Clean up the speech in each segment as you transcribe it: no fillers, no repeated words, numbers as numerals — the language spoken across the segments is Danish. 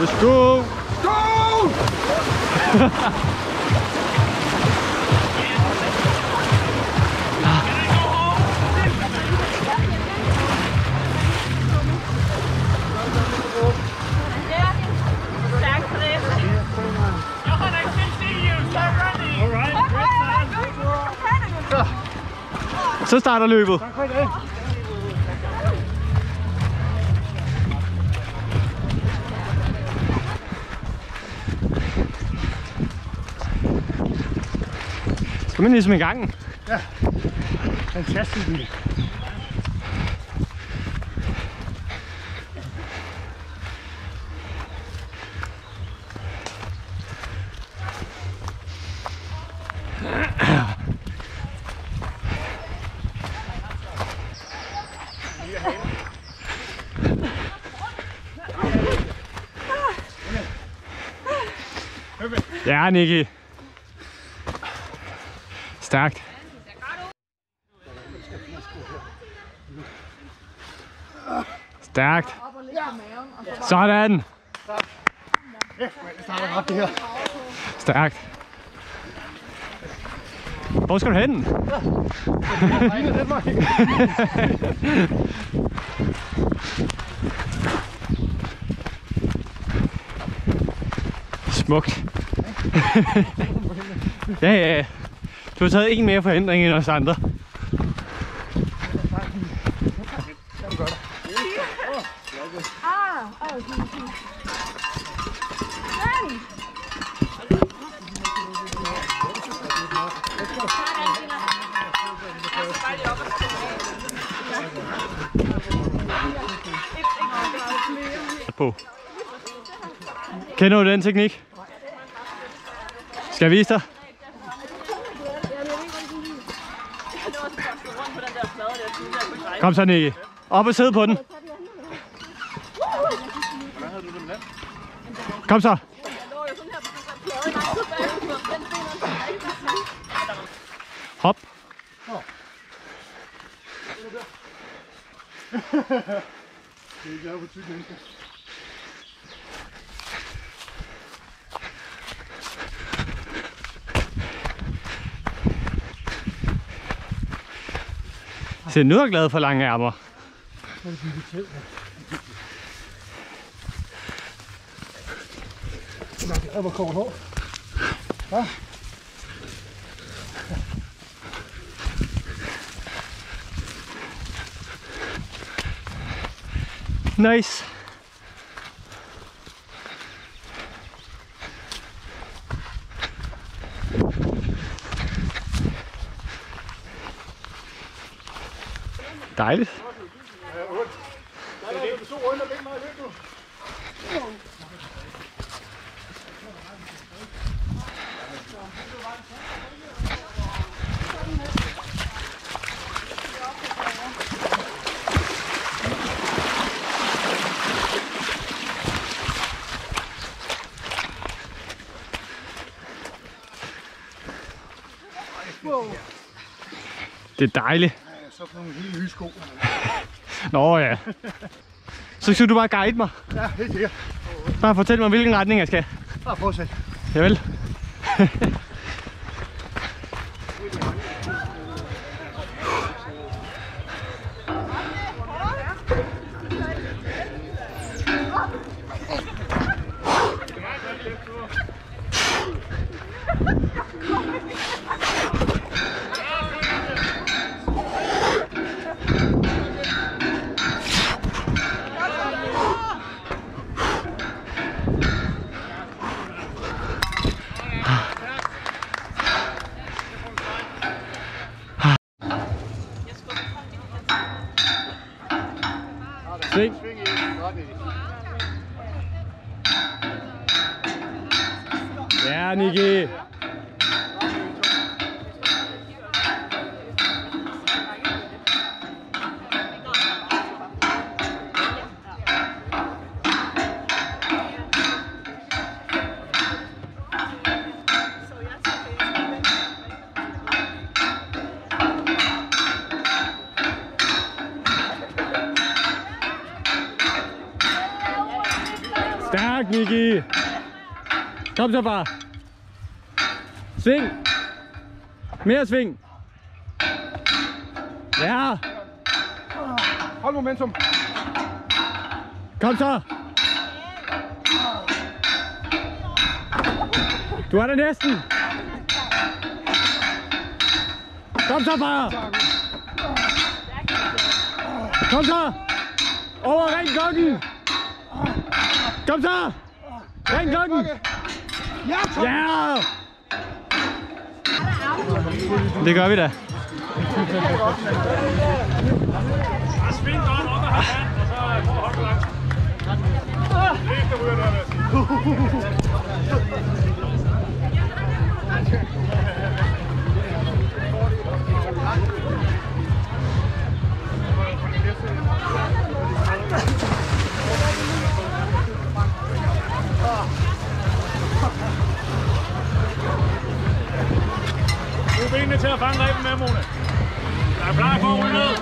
Let's go! Go! Så starter løbet. Skal man ligesom i gangen? Ja, fantastisk bil. Ja, Nicky. Stærkt. Stærkt. Sådan. Stærkt. Hvor skal du hen? Smukt. Ja. Du har taget en mere forhindring end os andre. På. Kender du den teknik? Skal jeg vise dig? Kom så, Nicky. Op og sidde på den. Kom så. Hop. Se, nu er jeg glad for lange ærmer. Nice. Dejligt. Det er dejligt. Så på nogle helt nye sko. Nå ja. Så skal du bare guide mig. Ja, helt sikkert. Bare fortæl mig, hvilken retning jeg skal. Bare fortsæt. Javel. Se. Ja, Nicky. Stærk, Nicky. Kom så, far. Sving. Mere sving. Ja. Hold momentum. Kom så. Du er der næsten. Kom så, far. Kom så. Over ring klokken. Kom så. Ring klokken. Ja. Det gør vi da. Sving godt op og have fat, og så hold langt. Det ryger der med. Brug benene til at fange rebben med, Mona. Jeg er klar for at rulle ned.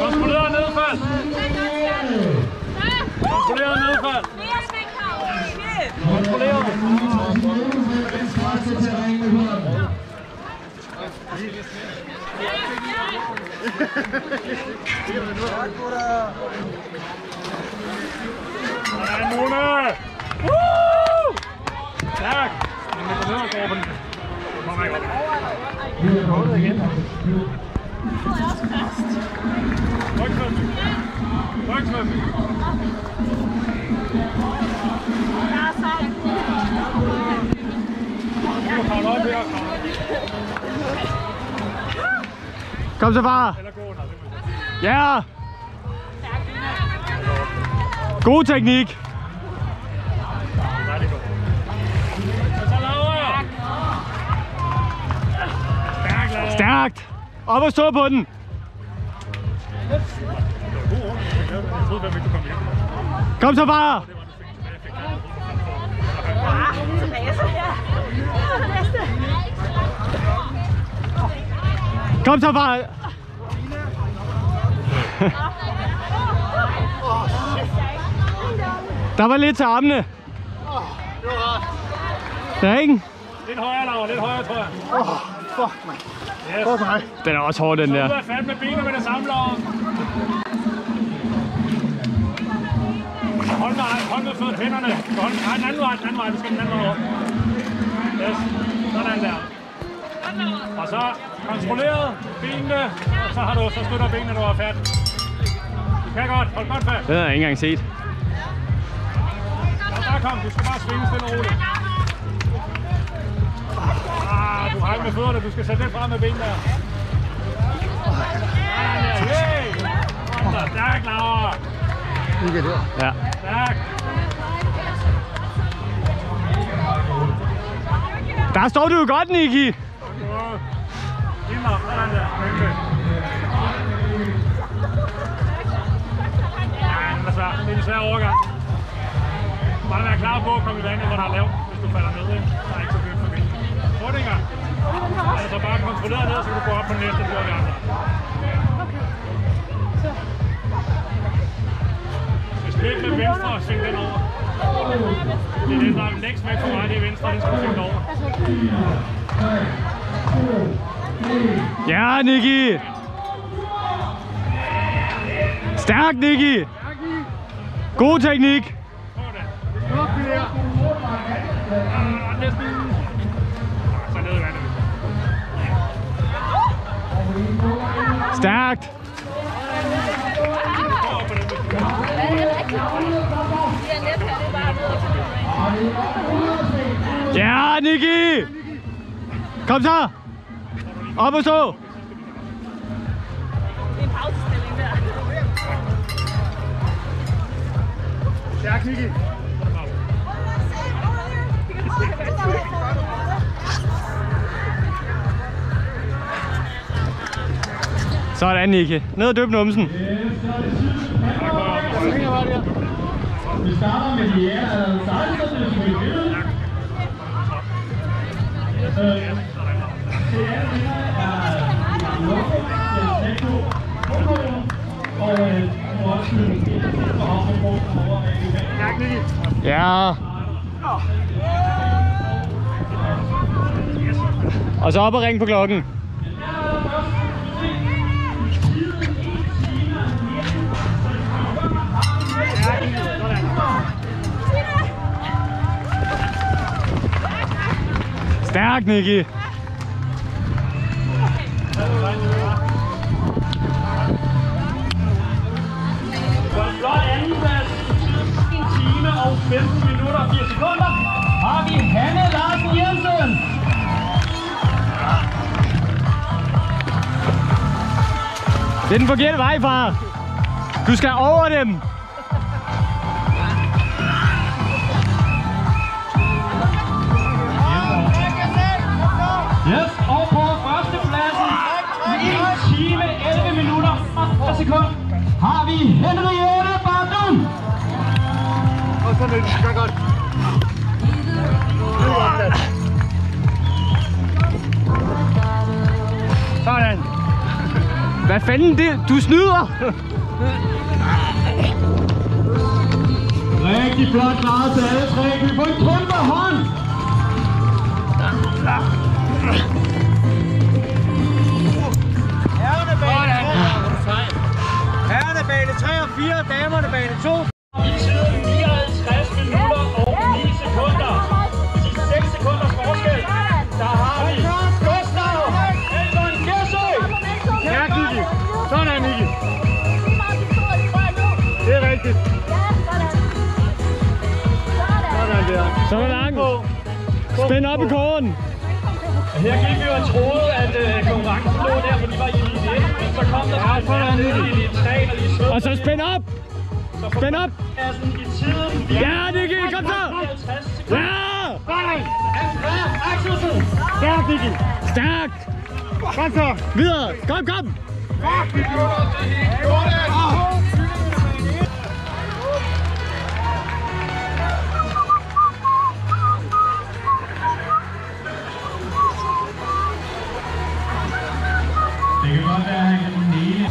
Kontrolleret nedfald. Kontrolleret nedfald. Kontrolleret. Sådan, Mona. Tak. Den er ned og går på den. Kom ikke op. Vi er gået igen. Rygknøbning. Rygknøbning. Kom så, far. Ja. God teknik. Stærkt. Op og stå på den. Kom så, far. Kom så, far. Der var lidt til armene. Der er ikke. Lidt højere, Laura. Lidt højere, tror jeg. Fuck, man. Yes. Fuck mig. Den er også hård, den der. Så ud af fat med benene med det samme, Laura. Hold med fødderne, hænderne. Nej, den anden vej. Vi skal den anden vej rundt. Yes. Sådan der. Og så kontrolleret benene, og så støtter benene, når du har fat. Du kan godt. Hold godt fat. Den har jeg ikke engang set. Ja, der kom. Du skal bare svinge stille og roligt. Du har ikke med fødderne. Du skal sætte lidt frem med benene der. Sådan der. Stærk, Laura. Ikke der. Ja. Stærk. Der står du jo godt, Nicky. Sådan der. Det er en svær overgang. Bare være klar på at komme i vandet, hvor der er lavt, hvis du falder ned. Ikke? Der er ikke så dybt for vind. Prøv det engang. Altså bare kontrolleret ned, så kan du gå op på den næste tur af andre. Lidt med venstre og sving den over. Det er det, der er længst væk for mig, det er venstre, den skal du svinge over. Ja, Nicky. Stærk, Nicky. God teknik. Næsten. Så ned i vandet. Stærkt. Ja, Nicky. Kom så. Op og stå. Det er en pausestilling der. Stærk, Nicky. Sådan, Nicky. Ned og døb numsen. Vi starter med de ære 16. og Stærk, Nicky. Ja. Og så op og ring på klokken. Stærk, Nicky. Flot andenplads. 1 time og 15 minutter og 4 sekunder. Har vi Hanne Larsen Jensen. Det er den forkerte vej, far. Du skal over dem. Yes, og på førstepladsen. 1 time, 11 minutter og 4 sekunder. Har vi Henriette Bardum. Og så lidt. Det er godt. Sådan. Hvad fanden det? Du snyder! Rigtig flot klaret til alle tre. Vi får en kæmpe hånd. Herrerne bane 3 og 4, damerne bane 2. I tiden 59 minutter og 9 sekunder. De 6 sekunders forskel. Der har vi Gustav Anton Gersø. Stærk, Nicky. Sådan, Nicky. Det er rigtigt. Sådan der. Så er langt. Spænd op i kåren. Her gik vi jo og troede, at konkurrencen lå der, for de var i elite 1. Men så kom der faktisk i elite 3, og lige så. Og så spænd op. Spænd op. I tiden. Ja, Nicky, kom så. 50 sekunder. Ja. Andrea Axelsen. Stærk, Nicky. Stærk. Kom så. Videre. Kom, kom. Det kan godt være, at han kan den ene.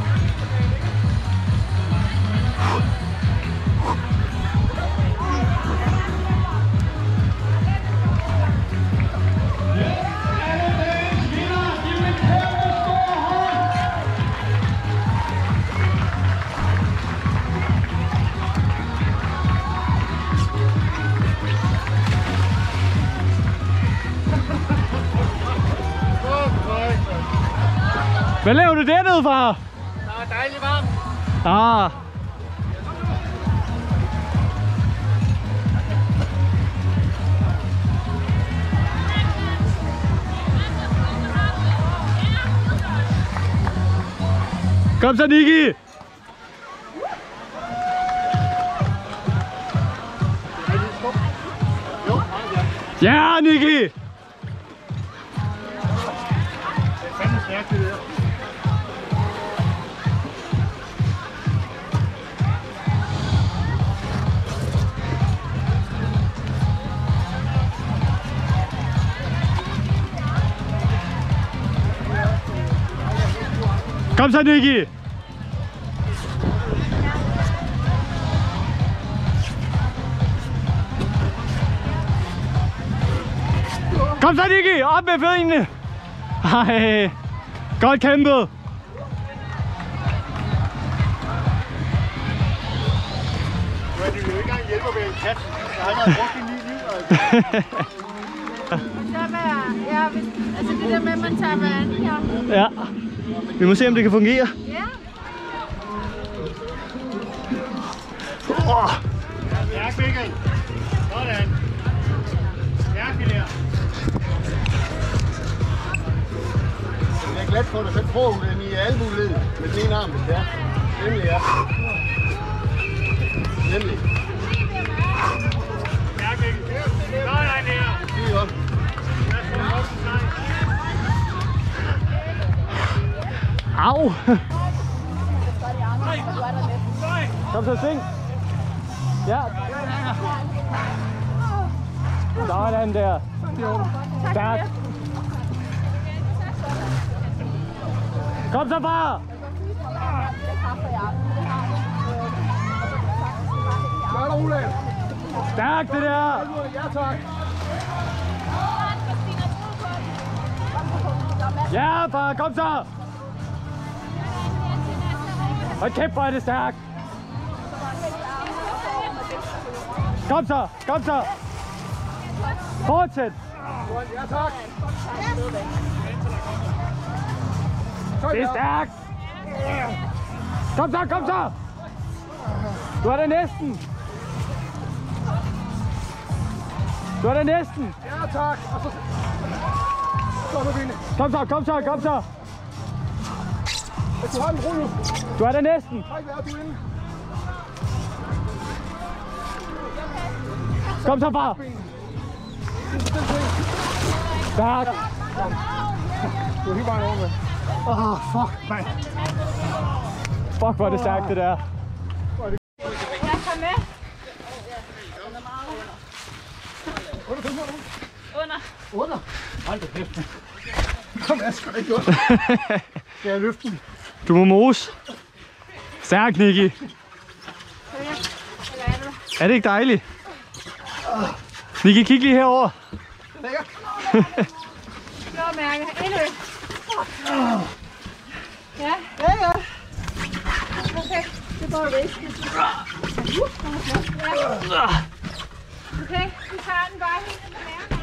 Hvad laver du dernede, far? Det er dejligt varmt. Ah. Kom så, Nicky. Ja, Nicky. Det er fandme stærkt, det der. Kom så, Nicky. Kom så, Nicky. Op med fødderne. Ej. Godt kæmpet. Du vil jo ikke engang hjælpe med en kat. Jeg har aldrig brugt i 9 liv, Ja, altså det der med, at man tager vand her. Ja. Vi må se, om det kan fungere. Ja. Stærk, Mikkel. Sådan. Stærk, det der. Jeg er glad for, at du selv prøver den i albueled med den ene arm, hvis det er. Nemlig, ja. Nemlig. Stærk, Mikkel. Sådan der. Det er godt. Au. Kom så, sving. Ja. Sådan der. Stærk. Kom så, far. Gør det, Olav. Stærkt det der! Ja, tak. Ja, far, kom så! Hold kæft, hvor er det stærkt! Kom så, kom så! Fortsæt! Ja, tak. Det er stærkt! Kom så, kom så! Du er der næsten! Du er der næsten! Ja, tak. Og så... Så på benene. Kom så, kom så, kom så! Du har den ro nu. Du er der næsten! Træk vejret, du er inde. Kom så, far! Stærkt! Du er helt vejen over med. Fuck, mand. Fuck, hvor er det stærkt, det der. Jeg tager med. Under. Hold da kæft. Kom, jeg skal ikke under. Skal jeg løfte den? Du må mose. Stærk, Nicky. Er det ikke dejligt? Nicky, kig lige herover. Lækker. Blå mærke. Endnu. Ja. Ja. Okay. Det går væk. Okay, vi tager den bare helt ind med mærken.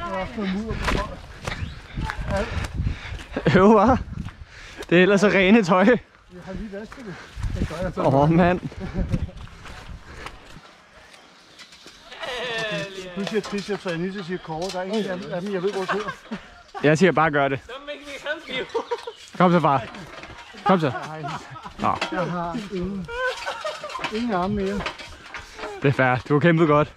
Øv, hva'? Det er ellers så rene tøj. Jeg har lige vasket det. Det gør jeg så. Mand. Du siger triceps, og Anissa siger core. Der er ingen af dem, jeg ved, hvor det hedder. Jeg siger bare gør det. Kom så, far. Kom så. Nå, Jeg har ingen arme mere. det er fair. Du har kæmpet godt.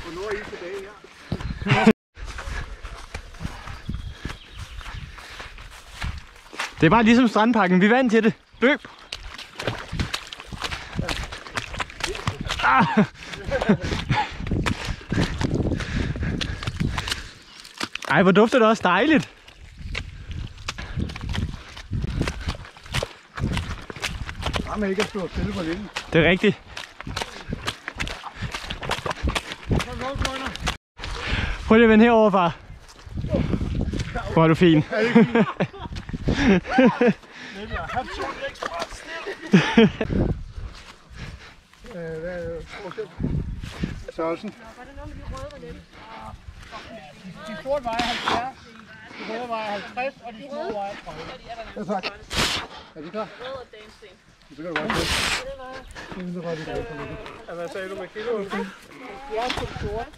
Hvornår er I tilbage her? Det er bare ligesom strandparken. Vi er vant til det. Løb. Ah. Ej, hvor dufter det også dejligt. Jamen, ikke at stå stille på lidt. Det er rigtigt. Prøv lige at vende herover, far. Hvor er du fin. Størrelsen. De sorte vejer 70, de røde vejer 50, og de små vejer 30. Ja, tak. Er de klar? Det kan du godt se. Hvad sagde du med kiloen? 70 på de sorte,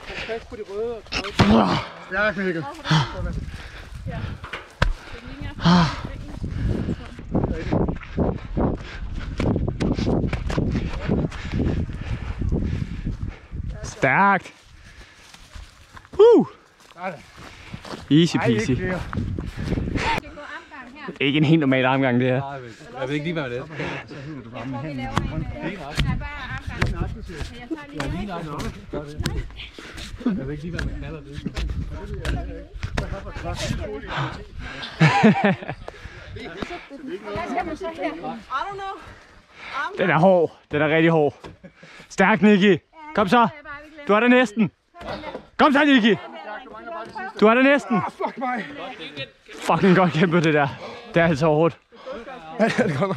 50 på de røde og 30 på Stærk, Mikkel. Stærkt. Easy peasy. Ikke flere. Ikke en helt normal armgang, det her. Jeg ved ikke lige, hvad det er. Jeg ved ikke lige, hvad man kalder det. Den er hård. Den er rigtig hård. Stærk, Nicky. Kom så. Du er der næsten. Kom så, Nicky. Du er der næsten. Fuck mig. Fucking godt kæmpet, det der. Det er altså hårdt. Ja, det er godt nok.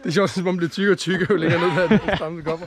Det er sjovt, som om det bliver tykkere og tykkere, jo længere ned, at det kommer.